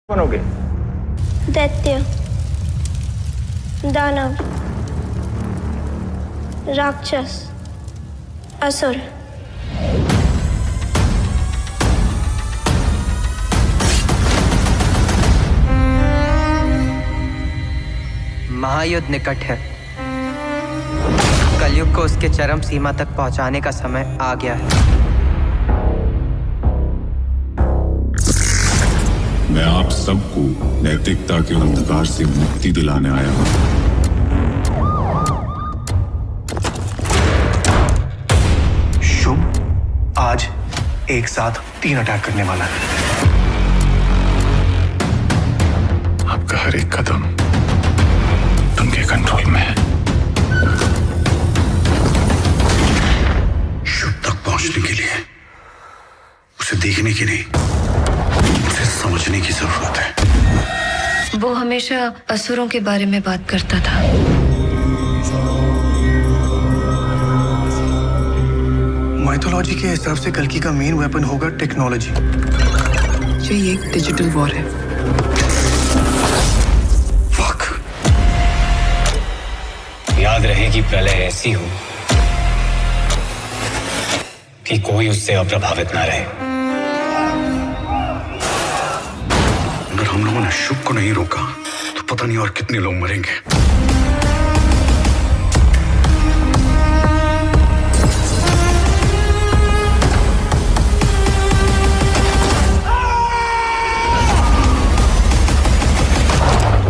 बनोगे? दैत्य, दानव, राक्षस, असुर। महायुद्ध निकट है। कलयुग को उसके चरम सीमा तक पहुंचाने का समय आ गया है। मैं आप सबको नैतिकता के अंधकार से मुक्ति दिलाने आया हूं। शुभ आज एक साथ 3 अटैक करने वाला है। आपका हर एक कदम उनके कंट्रोल में है। शुभ तक पहुंचने के लिए उसे देखने की नहीं, उसे समझने की जरूरत है। वो हमेशा असुरों के बारे में बात करता था। माइथोलॉजी के हिसाब से कल्कि का मेन वेपन होगा टेक्नोलॉजी। ये एक डिजिटल वॉर है। फक। याद रहे कि प्रलय ऐसी हो कि कोई उससे अप्रभावित ना रहे। अगर हम लोगों ने शुभ को नहीं रोका तो पता नहीं और कितने लोग मरेंगे।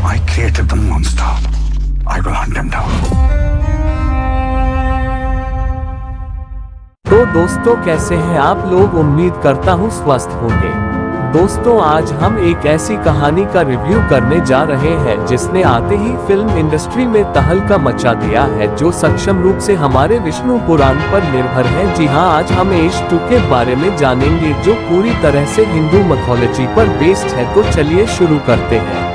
I created the monster. I will hunt him down. तो दोस्तों, कैसे हैं आप लोग? उम्मीद करता हूँ स्वस्थ होंगे। दोस्तों, आज हम एक ऐसी कहानी का रिव्यू करने जा रहे हैं जिसने आते ही फिल्म इंडस्ट्री में तहलका मचा दिया है, जो सक्षम रूप से हमारे विष्णु पुराण पर निर्भर है। जी हां, आज हम एज 2 के बारे में जानेंगे, जो पूरी तरह से हिंदू मैथोलॉजी पर बेस्ड है। तो चलिए शुरू करते हैं।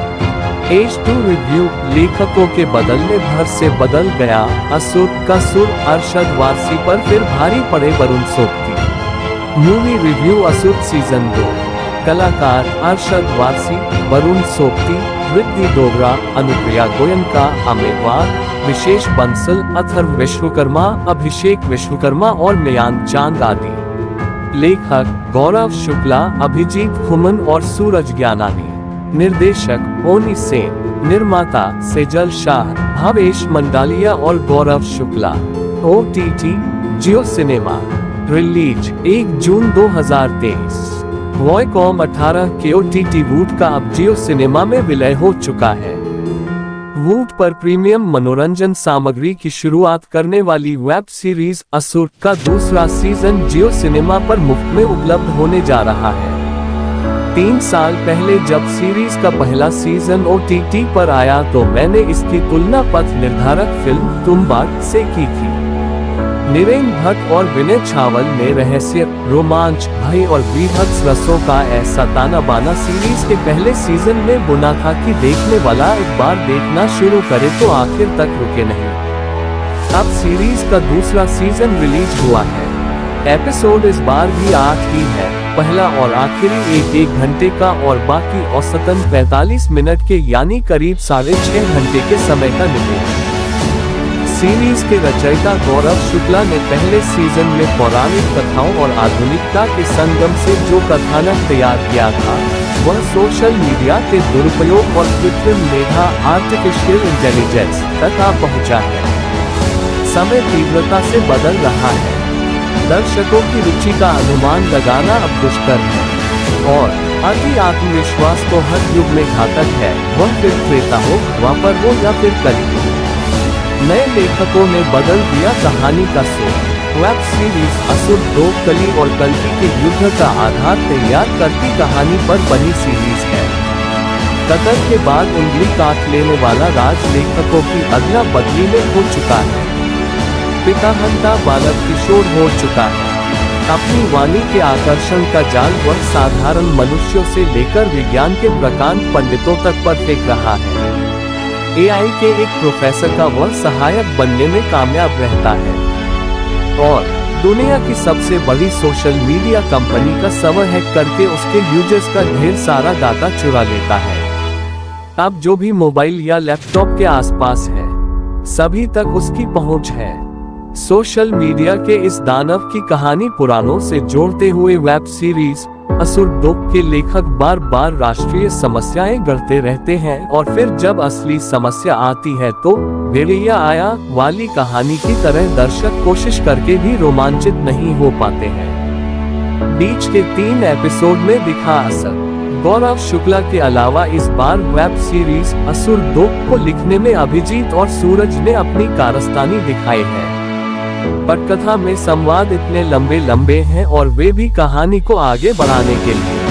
एज 2 रिव्यू। लेखकों के बदलने भर से बदल गया। असुर का सुर अरशद वारसी पर फिर भारी पड़े Varun Sobti. Movie review. Asur season 2। कलाकार अरशद वारसी, वरुण सोबती, रिद्धि डोगरा, अनुप्रिया गोयनका, अमेवार, विशेष बंसल, अथर्व विश्वकर्मा, अभिषेक विश्वकर्मा और मयांक चांद आदि। लेखक गौरव शुक्ला, अभिजीत खुमन और सूरज ज्ञानानी। निर्देशक ओनी सेन। निर्माता सेजल शाह, भावेश मंडालिया और गौरव शुक्ला। OTT जियो सिनेमा। रिलीज 1 जून 2023। वॉयकॉम 18 के OTT वूट का अब जियो सिनेमा में विलय हो चुका है। वूट पर प्रीमियम मनोरंजन सामग्री की शुरुआत करने वाली वेब सीरीज असुर का दूसरा सीजन जियो सिनेमा पर मुफ्त में उपलब्ध होने जा रहा है। 3 साल पहले जब सीरीज का पहला सीजन OTT पर आया तो मैंने इसकी तुलना पथ निर्धारक फिल्म तुम्बाड से की थी। नीरेन भट्ट और विनय छावल ने रहस्य, रोमांच, भय और बीभत्स रसों का ऐसा ताना बाना सीरीज के पहले सीजन में बुना था कि देखने वाला एक बार देखना शुरू करे तो आखिर तक रुके नहीं। अब सीरीज का दूसरा सीजन रिलीज हुआ है। एपिसोड इस बार भी 8 ही है। पहला और आखिरी 1 घंटे का और बाकी औसतन 45 मिनट के, यानी करीब 6.5 घंटे के समय का निकले। सीरीज के रचयिता गौरव शुक्ला ने पहले सीजन में पौराणिक कथाओं और आधुनिकता के संगम से जो कथानक तैयार किया था, वह सोशल मीडिया के दुरुपयोग और कृत्रिम मेधा आर्टिफिशियल इंटेलिजेंस तक आ पहुंचा है। समय तीव्रता से बदल रहा है। दर्शकों की रुचि का अनुमान लगाना अब दुष्कर है और अति आत्मविश्वास तो हर युग में घातक है, वह फिर त्रेता हो, द्वापर हो या फिर कलयुग। नए लेखकों ने बदल दिया कहानी का सोच। वेब सीरीज असुर 2 कली और कल्कि के युद्ध का आधार तैयार करती कहानी पर बनी सीरीज है। कतर के बाद उंगली काट लेने वाला राज लेखकों की अदला बदली में हो चुका है। पिता हंता बालक किशोर हो चुका है। अपनी वाणी के आकर्षण का जाल वह साधारण मनुष्यों से लेकर विज्ञान के प्रकांड पंडितों तक पर फेंक रहा है। AI के एक प्रोफेसर का वह सहायक बनने में कामयाब रहता है और दुनिया की सबसे बड़ी सोशल मीडिया कंपनी का सर्वर हैक करके उसके यूजर्स का ढेर सारा डाटा चुरा लेता है। अब जो भी मोबाइल या लैपटॉप के आसपास है, सभी तक उसकी पहुंच है। सोशल मीडिया के इस दानव की कहानी पुरानों से जोड़ते हुए वेब सीरीज असुर 2 के लेखक बार बार राष्ट्रीय समस्याएं गढ़ते रहते हैं, और फिर जब असली समस्या आती है तो भेड़िया आया वाली कहानी की तरह दर्शक कोशिश करके भी रोमांचित नहीं हो पाते हैं। बीच के 3 एपिसोड में दिखा असर। गौरव शुक्ला के अलावा इस बार वेब सीरीज असुर 2 को लिखने में अभिजीत और सूरज ने अपनी कारस्तानी दिखाई है। पटकथा में संवाद इतने लंबे लंबे हैं और वे भी कहानी को आगे बढ़ाने के लिए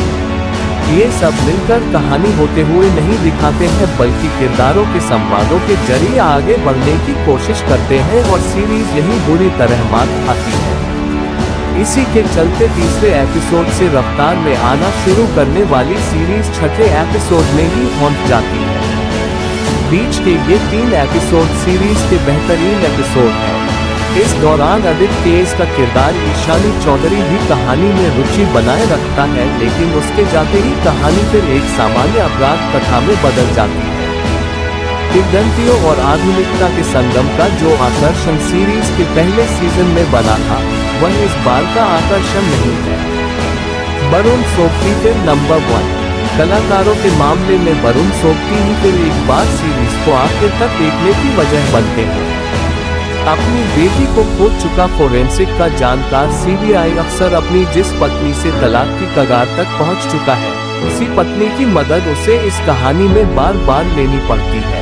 ये सब मिलकर कहानी होते हुए नहीं दिखाते हैं, बल्कि किरदारों के संवादों के जरिए आगे बढ़ने की कोशिश करते हैं, और सीरीज यही बुरी तरह मात खाती है। इसी के चलते तीसरे एपिसोड से रफ्तार में आना शुरू करने वाली सीरीज छठे एपिसोड में ही पहुंच जाती है। बीच के ये 3 एपिसोड सीरीज के बेहतरीन एपिसोड हैं। इस दौरान आदित्य तेज का किरदार ईशानी चौधरी भी कहानी में रुचि बनाए रखता है, लेकिन उसके जाते ही कहानी फिर एक सामान्य अपराध कथा में बदल जाती है। किंवदंतियों और आधुनिकता के संगम का जो आकर्षण सीरीज के पहले सीजन में बना था, वह इस बार का आकर्षण नहीं है। वरुण सोबती फिर नंबर 1। कलाकारों के मामले में वरुण सोबती ही फिर एक बार सीरीज को आखिर तक देखने की वजह बनते हैं। अपनी बेटी को खो चुका फोरेंसिक का जानकार सीबीआई अफसर अपनी जिस पत्नी से तलाक की कगार तक पहुंच चुका है, उसी पत्नी की मदद उसे इस कहानी में बार बार लेनी पड़ती है।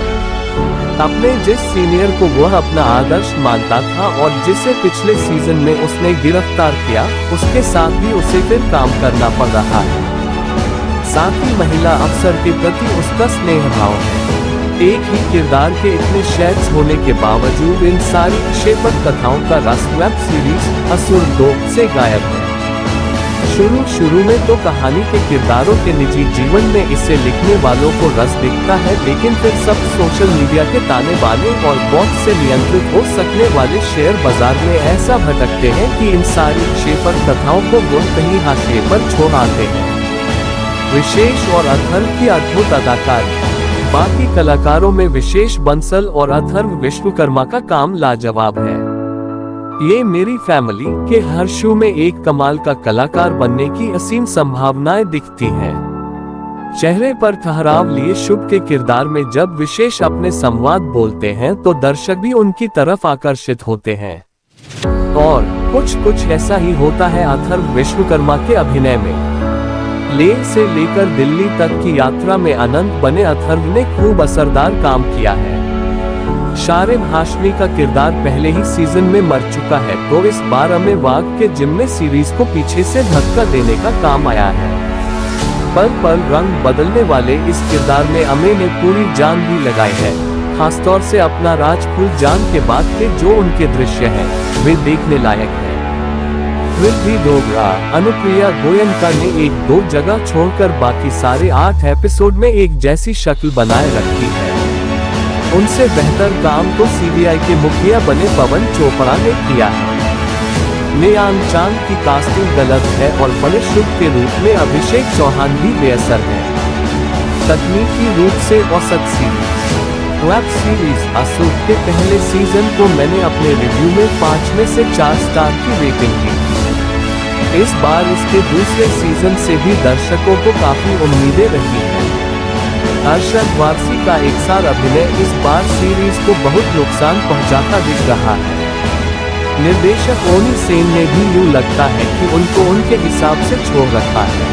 अपने जिस सीनियर को वह अपना आदर्श मानता था और जिसे पिछले सीजन में उसने गिरफ्तार किया, उसके साथ भी उसे फिर काम करना पड़ रहा है। साथ ही महिला अफसर के प्रति उसका स्नेह भाव है। एक ही किरदार के इतने शेड्स होने के बावजूद इन सारी क्षेपक कथाओं का रस वेब सीरीज असुर 2 से गायब है। शुरू में तो कहानी के किरदारों के निजी जीवन में इसे लिखने वालों को रस दिखता है, लेकिन फिर सब सोशल मीडिया के ताने बाने और बॉट से नियंत्रित हो सकने वाले शेयर बाजार में ऐसा भटकते हैं कि इन सारी क्षेपक कथाओं को वो कहीं हाशिए पर छोड़ आते हैं। विशेष और अथर्व की अद्भुत अदाकारी। बाकी कलाकारों में विशेष बंसल और अथर्व विश्वकर्मा का काम लाजवाब है। ये मेरी फैमिली के हर शो में एक कमाल का कलाकार बनने की असीम संभावनाएं दिखती हैं। चेहरे पर ठहराव लिए शुभ के किरदार में जब विशेष अपने संवाद बोलते हैं तो दर्शक भी उनकी तरफ आकर्षित होते हैं, और कुछ ऐसा ही होता है अथर्व विश्वकर्मा के अभिनय में। लेह से लेकर दिल्ली तक की यात्रा में अनंत बने अथर्व ने खूब असरदार काम किया है। शारिब हाशमी का किरदार पहले ही सीजन में मर चुका है, तो इस बार अमे वाघ के जिम में सीरीज को पीछे से धक्का देने का काम आया है। पल पल रंग बदलने वाले इस किरदार में अमे ने पूरी जान भी लगाई है। खासतौर से अपना राजकुल जान के बाद के जो उनके दृश्य हैं, वे देखने लायक हैं। रिद्धि डोगरा, अनुप्रिया गोयनका ने 1-2 जगह छोड़कर बाकी सारे 8 एपिसोड में एक जैसी शक्ल बनाए रखी है। उनसे बेहतर काम तो सीबीआई के मुखिया बने पवन चोपड़ा ने किया है। नेयान चांद की कास्टिंग गलत है और बड़े शुभ के रूप में अभिषेक चौहान भी बेअसर है। तकनीकी रूप से औसत सीरीज। वेब सीरीज असुर के पहले सीजन को मैंने अपने रिव्यू में 5 में से 4 स्टार की रेटिंग दी। इस बार इसके दूसरे सीजन से भी दर्शकों को काफी उम्मीदें रही हैं। अरशद वारसी का एकसार अभिनय इस बार सीरीज को बहुत नुकसान पहुंचाता दिख रहा है। निर्देशक ओनी सेन ने भी यूं लगता है कि उनको उनके हिसाब से छोड़ रखा है।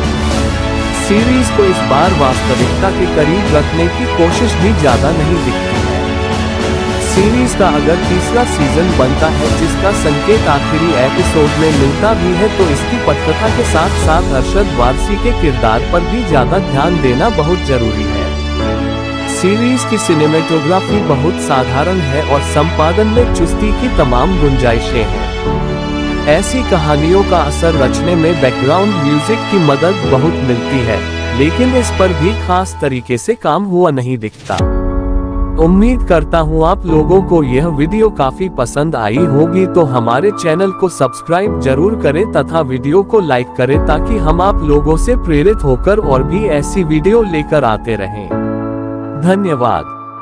सीरीज को इस बार वास्तविकता के करीब रखने की कोशिश भी ज्यादा नहीं दिखती है। सीरीज का अगर तीसरा सीजन बनता है, जिसका संकेत आखिरी एपिसोड में मिलता भी है, तो इसकी पटकथा के साथ साथ अरशद वारसी के किरदार पर भी ज्यादा ध्यान देना बहुत जरूरी है। सीरीज की सिनेमेटोग्राफी बहुत साधारण है और संपादन में चुस्ती की तमाम गुंजाइशें हैं। ऐसी कहानियों का असर रचने में बैकग्राउंड म्यूजिक की मदद बहुत मिलती है, लेकिन इस पर भी खास तरीके से काम हुआ नहीं दिखता। उम्मीद करता हूँ आप लोगों को यह वीडियो काफी पसंद आई होगी, तो हमारे चैनल को सब्सक्राइब जरूर करें तथा वीडियो को लाइक करें ताकि हम आप लोगों से प्रेरित होकर और भी ऐसी वीडियो लेकर आते रहें। धन्यवाद।